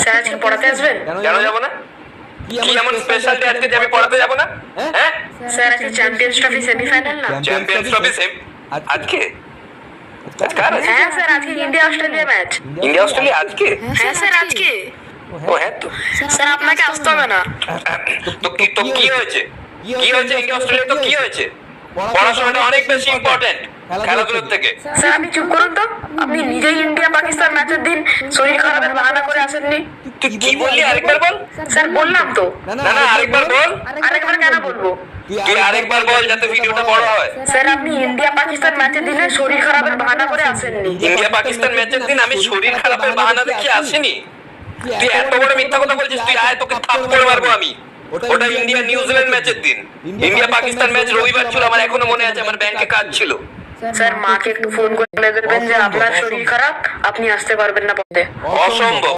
Sir আজকে পড়াতে আসবেন? কেন যাবো না? কি এমন স্পেশাল ডে আজকে যে আমি পড়াতে যাবো না? হ্যাঁ স্যার আজকে চ্যাম্পিয়ন্স ট্রফি সেমিফাইনাল না? চ্যাম্পিয়ন্স ট্রফি আজকে কার আছে? হ্যাঁ স্যার আজকে India Australia match. India Australia আজকে? হ্যাঁ স্যার আজকে। ও হ্যাঁ তো। স্যার আপনাকে আসতে হবে না। তো কি হয়েছে? কি হয়েছে ইন্ডিয়া অস্ট্রেলিয়া? তো কি হয়েছে? পড়াশোনাটা অনেক বেশি ইম্পর্টেন্ট খেলাধুলার থেকে। স্যার আপনি চুপ করুন তো। আপনি নিজেই ইন্ডিয়া পাকিস্তান ম্যাচের দিন শরীর খারাপের বাহানা করে আসেননি। তুই কি বললি আরেকবার বল? স্যার বললাম তো। না না আরেকবার বল। আরেকবার কেন বলবো? তুই আরেকবার বল যাতে ভিডিওটা বড় হয়। স্যার আপনি ইন্ডিয়া পাকিস্তান ম্যাচের দিনে শরীর খারাপের বাহানা করে আসেননি। ইন্ডিয়া পাকিস্তান ম্যাচের দিন আমি শরীর খারাপের বাহানা দেখিয়ে আসিনি। তুই এত বড় মিথ্যা কথা বলছিস, তুই আয় তোকে থাপ্পড় মারবো আমি। ওটা ইন্ডিয়া নিউজিল্যান্ড ম্যাচের দিন। ইন্ডিয়া পাকিস্তান ম্যাচ রবিবার ছিল, আমার এখনো মনে আছে, আমার ব্যাংকে কাজ ছিল। স্যার মাকে একটু ফোন করে বলে দেবেন যে আপনার শরীর খারাপ, আপনি আসতে পারবেন না পড়তে। অসম্ভব।